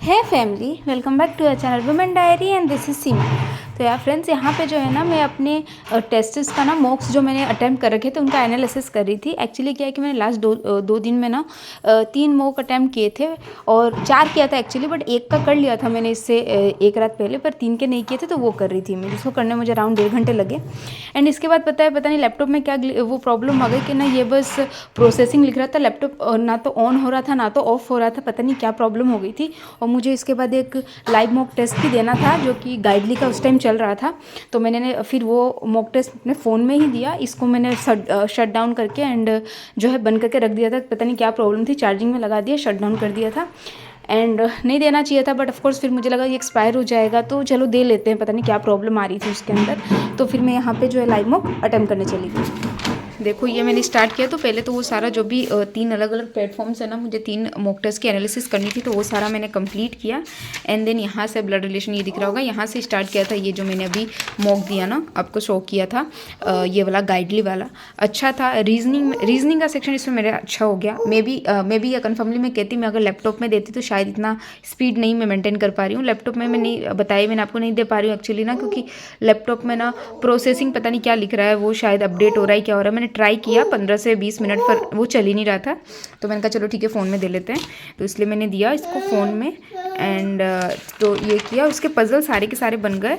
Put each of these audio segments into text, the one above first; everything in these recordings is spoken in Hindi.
है family, welcome back to our channel women diary and this is Seema. तो यार फ्रेंड्स, यहाँ पे जो है ना मैं अपने टेस्ट्स का ना मॉक्स जो मैंने अटैम्प्ट कर रखे थे उनका एनालिसिस कर रही थी। एक्चुअली क्या है कि मैंने लास्ट दो दिन में ना 3 मॉक अटैम्प्ट किए थे और 4 किया था एक्चुअली, बट एक का कर लिया था मैंने इससे एक रात पहले, पर 3 के नहीं किए थे तो वो कर रही थी मैं, जिसको करने मुझे अराउंड 1.5 घंटे लगे। एंड इसके बाद पता नहीं लैपटॉप में क्या वो प्रॉब्लम आ गई कि ना ये बस प्रोसेसिंग लिख रहा था, लैपटॉप ना तो ऑन हो रहा था ना तो ऑफ हो रहा था, पता नहीं क्या प्रॉब्लम हो गई थी। और मुझे इसके बाद एक लाइव मॉक टेस्ट भी देना था जो कि गाइडली का उस टाइम चल रहा था, तो मैंने फिर वो मॉक टेस्ट अपने फ़ोन में ही दिया। इसको मैंने शट डाउन करके एंड जो है बंद करके रख दिया था, पता नहीं क्या प्रॉब्लम थी, चार्जिंग में लगा दिया, शट डाउन कर दिया था एंड नहीं देना चाहिए था, बट ऑफकोर्स फिर मुझे लगा ये एक्सपायर हो जाएगा तो चलो दे लेते हैं, पता नहीं क्या प्रॉब्लम आ रही थी उसके अंदर। तो फिर मैं यहाँ पे जो है लाइव मॉक अटेम्प्ट करने चली गई। देखो ये मैंने स्टार्ट किया, तो पहले तो वो सारा जो भी 3 अलग अलग प्लेटफॉर्म्स है ना, मुझे 3 मॉक टेस्ट की एनालिसिस करनी थी, तो वो सारा मैंने कंप्लीट किया। एंड देन यहाँ से ब्लड रिलेशन ये दिख रहा होगा, यहाँ से स्टार्ट किया था ये जो मैंने अभी मॉक दिया ना, आपको शो किया था, ये वाला गाइडली वाला अच्छा था। रीजनिंग का सेक्शन इसमें मेरा अच्छा हो गया। मे बी या कन्फर्मली मैं कहती, मैं अगर लैपटॉप में देती तो शायद इतना स्पीड नहीं मैं मेंटेन कर पा रही हूँ। लैपटॉप में मैं नहीं बताया, मैंने आपको नहीं दे पा रही हूँ एक्चुअली ना, क्योंकि लैपटॉप में ना प्रोसेसिंग पता नहीं क्या लिख रहा है, वो शायद अपडेट हो रहा है, क्या हो रहा है। मैंने ट्राई किया 15 से 20 मिनट पर वो चल ही नहीं रहा था, तो मैंने कहा चलो ठीक है फ़ोन में दे लेते हैं, तो इसलिए मैंने दिया इसको फ़ोन में। एंड तो ये किया, उसके पजल सारे के सारे बन गए।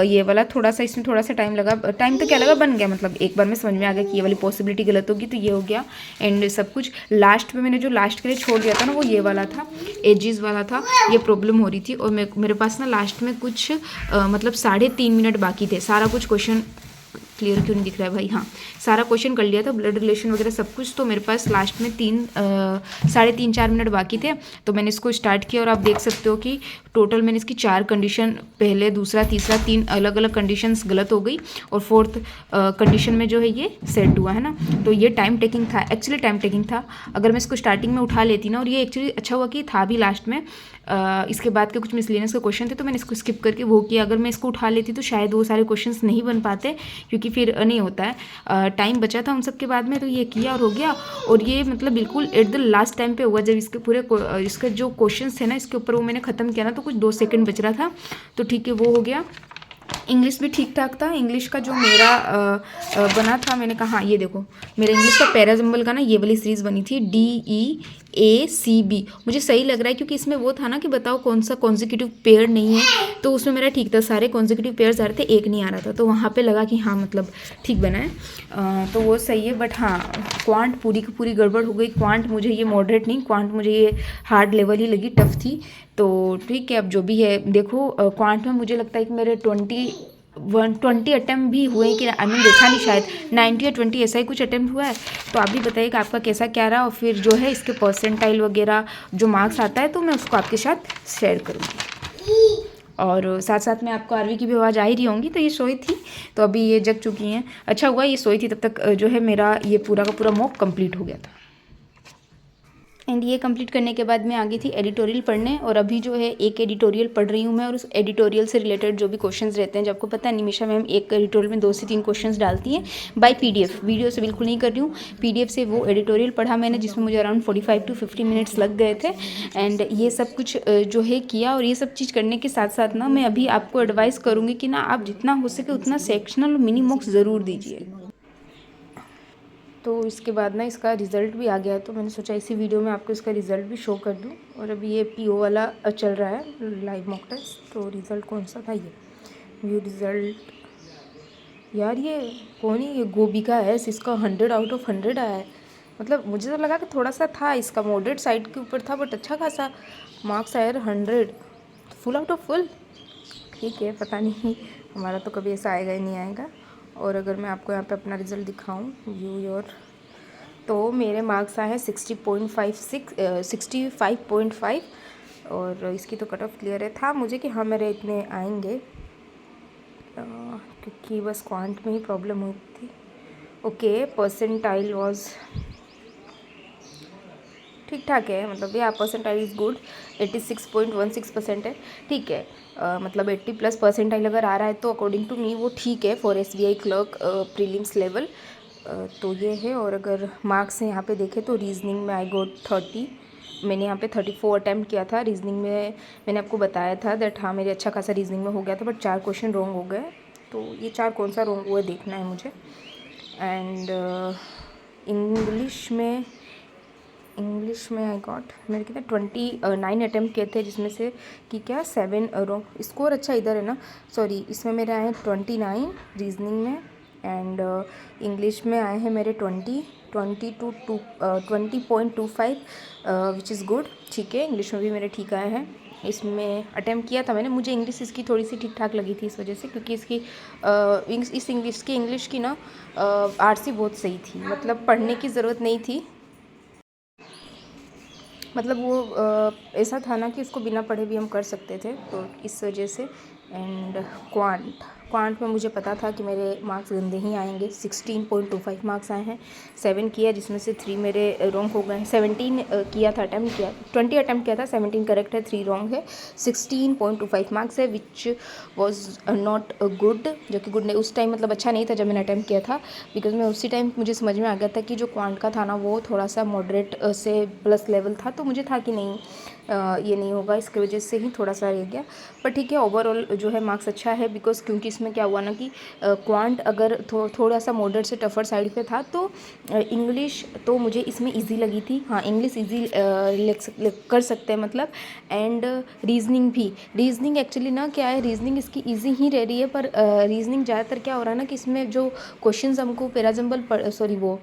ये वाला थोड़ा सा, इसमें थोड़ा सा टाइम लगा, टाइम तो क्या लगा, बन गया, मतलब एक बार में समझ में आ गया कि ये वाली पॉसिबिलिटी गलत होगी, तो ये हो गया। एंड सब कुछ लास्ट में मैंने जो लास्ट के लिए छोड़ दिया था ना, वो ये वाला था, एजिस वाला था, ये प्रॉब्लम हो रही थी। और मेरे पास ना लास्ट में कुछ मतलब 3.5 मिनट बाकी थे। सारा कुछ क्वेश्चन क्लियर क्यों नहीं दिख रहा है भाई, हाँ सारा क्वेश्चन कर लिया था, ब्लड रिलेशन वगैरह सब कुछ। तो मेरे पास लास्ट में 3.5-4 मिनट बाकी थे, तो मैंने इसको स्टार्ट किया। और आप देख सकते हो कि टोटल मैंने इसकी 4 कंडीशन, पहले दूसरा तीसरा 3 अलग अलग कंडीशंस गलत हो गई, और 4th कंडीशन में जो है ये सेट हुआ है ना। तो ये टाइम टेकिंग था, एक्चुअली टाइम टेकिंग था। अगर मैं इसको स्टार्टिंग में उठा लेती ना, और ये एक्चुअली अच्छा हुआ कि था भी लास्ट में, इसके बाद के कुछ मिसलेनियस के क्वेश्चन थे, तो मैंने इसको स्किप करके वो किया। अगर मैं इसको उठा लेती तो शायद वो सारे क्वेश्चंस नहीं बन पाते, क्योंकि फिर नहीं होता है, टाइम बचा था उन सब के बाद में, तो ये किया और हो गया। और ये मतलब बिल्कुल एट द लास्ट टाइम पे हुआ, जब इसके पूरे इसके जो क्वेश्चंस थे ना इसके ऊपर, वो मैंने ख़त्म किया ना, तो कुछ 2 सेकंड बच रहा था, तो ठीक है वो हो गया। इंग्लिश भी ठीक ठाक था। इंग्लिश का जो मेरा बना था, मैंने कहा हाँ ये देखो, मेरा इंग्लिश का पैराजम्बल का ना ये वाली सीरीज़ बनी थी, DEACB। मुझे सही लग रहा है, क्योंकि इसमें वो था ना कि बताओ कौन सा कॉन्जिक्यूटिव पेयर नहीं है, तो उसमें मेरा ठीक था, सारे कॉन्जिक्यूटिव पेयर्स आ रहे थे, एक नहीं आ रहा था, तो वहाँ पे लगा कि हाँ मतलब ठीक बना है, तो वो सही है। बट हाँ क्वांट पूरी की पूरी गड़बड़ हो गई। क्वांट मुझे ये मॉडरेट नहीं, क्वांट मुझे ये हार्ड लेवल ही लगी, टफ थी। तो ठीक है, अब जो भी है देखो, क्वांट में मुझे लगता है कि मेरे 20 अटैम्प्ट भी हुए कि आई मीन देखा नहीं, शायद 90 या 20 ऐसा ही कुछ अटैम्प्ट हुआ है। तो आप भी बताइएगा आपका कैसा क्या रहा, और फिर जो है इसके परसेंटाइल वगैरह जो मार्क्स आता है तो मैं उसको आपके साथ शेयर करूँगी। और साथ साथ में आपको आरवी की भी आवाज़ आ ही रही होंगी, तो ये सोई थी, तो अभी ये जग चुकी हैं। अच्छा हुआ ये सोई थी, तब तक जो है मेरा ये पूरा का पूरा मॉक कंप्लीट हो गया था। एंड ये कंप्लीट करने के बाद मैं आ गई थी एडिटोरियल पढ़ने, और अभी जो है एक एडिटोरियल पढ़ रही हूँ मैं, और उस एडिटोरियल से रिलेटेड जो भी क्वेश्चंस रहते हैं, जो आपको पता है निमिषा मैम एक एडिटोरियल में 2 से 3 क्वेश्चंस डालती हैं बाय PDF, वीडियो से बिल्कुल नहीं कर रही हूँ, PDF से वो एडिटोरियल पढ़ा मैंने, जिसमें मुझे अराउंड 45 to 50 मिनट्स लग गए थे। एंड ये सब कुछ जो है किया, और ये सब चीज़ करने के साथ साथ ना मैं अभी आपको एडवाइस करूँगी कि ना आप जितना हो सके उतना सेक्शनल और मिनी मॉक्स ज़रूर दीजिए। तो इसके बाद ना इसका रिज़ल्ट भी आ गया, तो मैंने सोचा इसी वीडियो में आपको इसका रिज़ल्ट भी शो कर दूं। और अभी ये PO वाला चल रहा है लाइव मॉक टेस्ट, तो रिज़ल्ट कौन सा था, ये व्यू रिज़ल्ट। यार ये कौन ही, ये गोबिका है, इसका 100 आउट ऑफ 100 आया है। मतलब मुझे तो लगा कि थोड़ा सा था, इसका मॉडरेट साइड के ऊपर था, बट अच्छा खासा मार्क्स आया 100, फुल आउट ऑफ फुल। ठीक है, पता नहीं हमारा तो कभी ऐसा आएगा ही नहीं आएगा। और अगर मैं आपको यहाँ पे अपना रिज़ल्ट दिखाऊँ, व्यू योर, तो मेरे मार्क्स आए हैं 65.5, और इसकी तो कट ऑफ क्लियर है, था मुझे कि हाँ मेरे इतने आएंगे, क्योंकि बस क्वांट में ही प्रॉब्लम हुई थी। ओके, परसेंटाइल वॉज ठीक ठाक है, मतलब या परसेंटाइल इज़ गुड, 86.16% है, ठीक है। मतलब 80+ परसेंटाइल अगर आ रहा है तो अकॉर्डिंग टू मी वो ठीक है for SBI clerk prelims level. तो ये है। और अगर मार्क्स यहाँ पे देखें तो रीजनिंग में आई गोट 30, मैंने यहाँ पे 34 अटैम्प्ट किया था। रीजनिंग में मैंने आपको बताया था दैट हाँ मेरे अच्छा खासा रीजनिंग में हो गया था, बट 4 क्वेश्चन रॉन्ग हो गए। तो ये 4 कौन सा रॉन्ग हुआ देखना है मुझे। एंड इंग्लिश में आई गॉट, मैंने कितने 29 अटैम्प्ट किए थे, जिसमें से कि क्या 7 रॉन्ग। स्कोर अच्छा इधर है ना, सॉरी, इसमें मेरे आए हैं 29 रीजनिंग में। एंड इंग्लिश में आए हैं मेरे 20.25 विच इज़ गुड। ठीक है, इंग्लिश में भी मेरे ठीक आए हैं। इसमें अटैम्प्ट किया था मैंने, मुझे इंग्लिश इसकी थोड़ी सी ठीक ठाक लगी थी इस वजह से, क्योंकि इसकी इस इंग्लिश की ना आरसी बहुत सही थी, मतलब पढ़ने की ज़रूरत नहीं थी। मतलब वो ऐसा था ना कि उसको बिना पढ़े भी हम कर सकते थे, तो इस वजह से। एंड क्वांट में मुझे पता था कि मेरे मार्क्स गंदे ही आएंगे। 16.25 मार्क्स आए हैं। 7 किया, जिसमें से 3 मेरे रॉन्ग हो गए हैं। 17 किया था, अटैम्प्ट किया, 20 अटैम्प्ट किया था, 17 करेक्ट है, 3 रॉन्ग है। 16.25 मार्क्स है, विच वॉज नॉट गुड, जो कि गुड नहीं, उस टाइम मतलब अच्छा नहीं था जब मैंने अटैम्प्ट किया था, बिकॉज मैं उसी टाइम मुझे समझ में आ गया था कि जो क्वांट का था ना वो थोड़ा सा मॉडरेट से प्लस लेवल था, तो मुझे था कि नहीं ये नहीं होगा, इसकी वजह से ही थोड़ा सा रह गया। पर ठीक है, ओवरऑल जो है मार्क्स अच्छा है, बिकॉज क्योंकि इसमें क्या हुआ ना कि क्वांट अगर थोड़ा सा मॉडरेट से टफर साइड पे था, तो इंग्लिश तो मुझे इसमें इजी लगी थी। हाँ, इंग्लिश इजी कर सकते हैं मतलब। एंड रीजनिंग एक्चुअली ना क्या है, रीजनिंग इसकी इजी ही रह रही है, पर रीजनिंग ज़्यादातर क्या हो रहा है ना कि इसमें जो क्वेश्चंस हमको पैराजम्बल सॉरी वो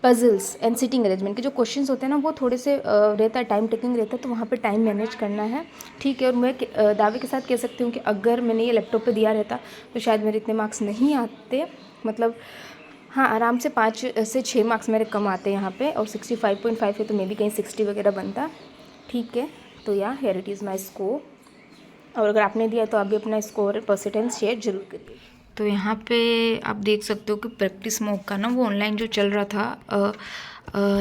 पजल्स एंड सिटिंग अरेंजमेंट के जो क्वेश्चंस होते हैं ना, वो थोड़े से रहता है, टाइम टेकिंग रहता है, तो वहाँ पे टाइम मैनेज करना है। ठीक है, और मैं दावे के साथ कह सकती हूँ कि अगर मैंने ये लैपटॉप पे दिया रहता तो शायद मेरे इतने मार्क्स नहीं आते, मतलब हाँ आराम से 5 से 6 मार्क्स मेरे कम आते हैं यहाँ पे, और 65.5 है तो मे भी कहीं 60 वगैरह बनता। ठीक है, तो या here it is my score. और अगर आपने दिया तो आप भी अपना स्कोर परसेंटेज शेयर जरूर करिए। तो यहाँ पे आप देख सकते हो कि प्रैक्टिस मॉक का ना वो ऑनलाइन जो चल रहा था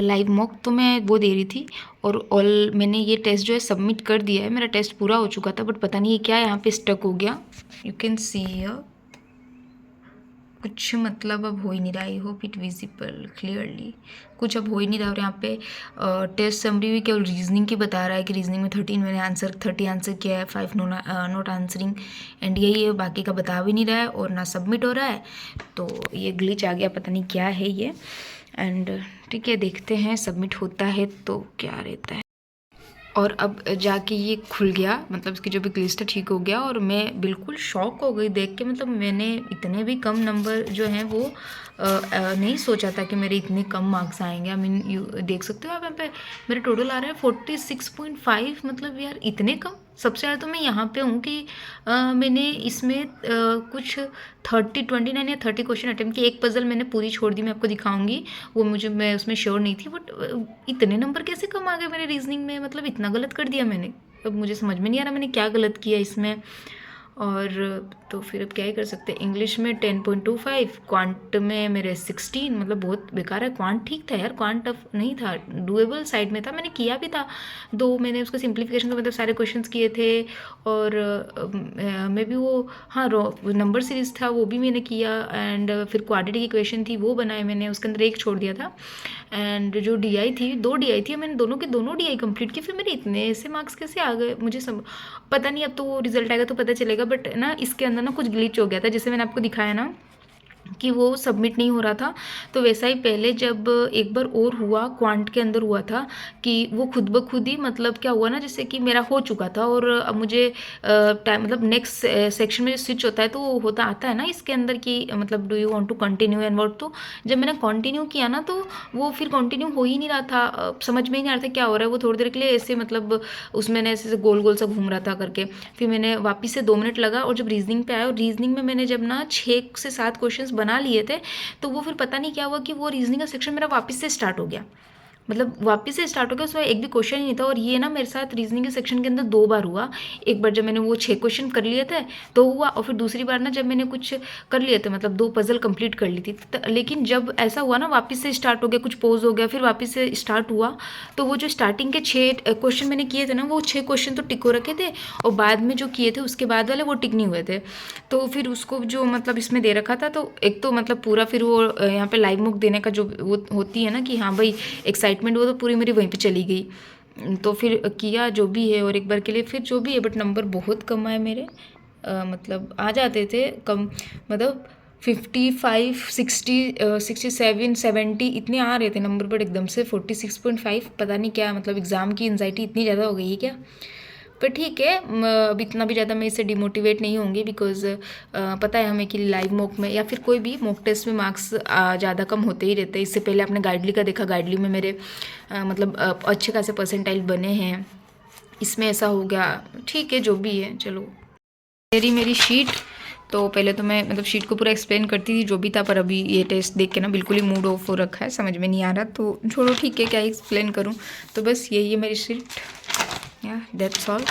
लाइव मॉक, तो मैं वो दे रही थी। और मैंने ये टेस्ट जो है सबमिट कर दिया है, मेरा टेस्ट पूरा हो चुका था, बट पता नहीं ये क्या यहाँ पे स्टक हो गया। यू कैन सी कुछ मतलब अब हो ही नहीं रहा। I hope it visible clearly, कुछ अब हो ही नहीं रहा। और यहाँ पे टेस्ट समरी भी केवल रीजनिंग की बता रहा है कि रीजनिंग में 30 मैंने 30 आंसर किया है, 5 नॉट आंसरिंग, एंड यही है, बाकी का बता भी नहीं रहा है और ना सबमिट हो रहा है। तो ये ग्लिच आ गया, पता नहीं क्या है ये। एंड ठीक है, देखते हैं सबमिट होता है तो क्या रहता है। और अब जाके ये खुल गया, मतलब इसकी जो भी ग्लिच था ठीक हो गया, और मैं बिल्कुल शॉक हो गई देख के। मतलब मैंने इतने भी कम नंबर जो हैं वो नहीं सोचा था कि मेरे इतने कम मार्क्स आएंगे। आई मीन यू देख सकते हो आप यहाँ पे मेरे टोटल आ रहे हैं 46.5, मतलब यार इतने कम। सबसे ज़्यादा तो मैं यहाँ पे हूँ कि मैंने इसमें कुछ 29 या 30 क्वेश्चन अटेम्प्ट किए। एक पजल मैंने पूरी छोड़ दी, मैं आपको दिखाऊंगी, वो मैं उसमें श्योर नहीं थी, बट इतने नंबर कैसे कम आ गए मेरे रीजनिंग में, मतलब इतना गलत कर दिया मैंने। अब मुझे समझ में नहीं आ रहा मैंने क्या गलत किया इसमें। और तो फिर अब क्या ही कर सकते हैं। इंग्लिश में 10.25, क्वांट में मेरे 16, मतलब बहुत बेकार है। क्वांट ठीक था यार, क्वांट टफ नहीं था, डूएबल साइड में था, मैंने किया भी था। मैंने उसका सिंप्लीफिकेशन का मतलब सारे क्वेश्चंस किए थे, और मे भी वो हाँ नंबर सीरीज था वो भी मैंने किया। एंड फिर क्वाड्रेटिक इक्वेशन थी वो बनाए मैंने, उसके अंदर एक छोड़ दिया था। एंड जो DI थी, 2 DI थी, मैंने दोनों DI कंप्लीट किए। फिर मेरे इतने ऐसे मार्क्स कैसे आ गए मुझे पता नहीं। अब तो वो रिजल्ट आएगा तो पता चलेगा, बट ना इसके अंदर ना कुछ ग्लिच हो गया था, जैसे मैंने आपको दिखाया ना कि वो सबमिट नहीं हो रहा था। तो वैसा ही पहले जब एक बार और हुआ, क्वांट के अंदर हुआ था कि वो खुद ब खुद ही, मतलब क्या हुआ ना, जैसे कि मेरा हो चुका था और अब मुझे टाइम, मतलब नेक्स्ट सेक्शन में जो स्विच होता है तो वो होता आता है ना इसके अंदर कि मतलब do you want to continue and what. तो जब मैंने कंटिन्यू किया ना तो वो फिर कंटिन्यू हो ही नहीं रहा था, समझ में ही नहीं आ रहा था क्या हो रहा है। वो थोड़ी देर के लिए ऐसे, मतलब उसमें ऐसे गोल गोल सा घूम रहा था करके। फिर मैंने वापस से 2 मिनट लगा, और जब रीजनिंग पे आया, और रीजनिंग में मैंने जब ना 6 से 7 क्वेश्चन बना लिए थे, तो वो फिर पता नहीं क्या हुआ कि वो रीजनिंग का सेक्शन मेरा वापस से स्टार्ट हो गया, मतलब वापस से स्टार्ट हो गया। उसमें एक भी क्वेश्चन ही नहीं था। और ये ना मेरे साथ रीजनिंग के सेक्शन के अंदर 2 बार हुआ। एक बार जब मैंने वो 6 क्वेश्चन कर लिए थे तो हुआ, और फिर दूसरी बार ना जब मैंने कुछ कर लिए थे, मतलब 2 पजल कंप्लीट कर ली थी। लेकिन जब ऐसा हुआ ना वापस से स्टार्ट हो गया, कुछ पोज हो गया, फिर वापस से स्टार्ट हुआ, तो वो जो स्टार्टिंग के 6 क्वेश्चन मैंने किए थे ना, वो 6 क्वेश्चन तो टिक हो रखे थे, और बाद में जो किए थे उसके बाद वाले वो टिक नहीं हुए थे। तो फिर उसको जो मतलब इसमें दे रखा था, तो एक तो मतलब पूरा फिर वो यहाँ पे लाइव मुक देने का जो वो होती है ना कि हाँ भाई एक साइड एक्साइटमेंट वो तो पूरी मेरी वहीं पे चली गई। तो फिर किया जो भी है, और एक बार के लिए फिर जो भी है, बट नंबर बहुत कम आए मेरे। मतलब आ जाते थे कम, मतलब 55 60 67 70 इतने आ रहे थे नंबर, बट एकदम से 46.5, पता नहीं क्या, मतलब एग्ज़ाम की एंजाइटी इतनी ज़्यादा हो गई है क्या। पर ठीक है, अब इतना भी ज़्यादा मैं इससे डिमोटिवेट नहीं होंगी, बिकॉज पता है हमें कि लाइव मॉक में या फिर कोई भी मॉक टेस्ट में मार्क्स ज़्यादा कम होते ही रहते हैं। इससे पहले आपने गाइडली का देखा, गाइडली में मेरे मतलब अच्छे खासे परसेंटाइल बने हैं, इसमें ऐसा हो गया। ठीक है जो भी है, चलो। मेरी शीट, तो पहले तो मैं मतलब शीट को पूरा एक्सप्लेन करती थी जो भी था, पर अभी ये टेस्ट देख के ना बिल्कुल ही मूड ऑफ हो रखा है, समझ में नहीं आ रहा, तो छोड़ो ठीक है, क्या एक्सप्लेन करूँ। तो बस यही है मेरी शीट, या दैट्स ऑल।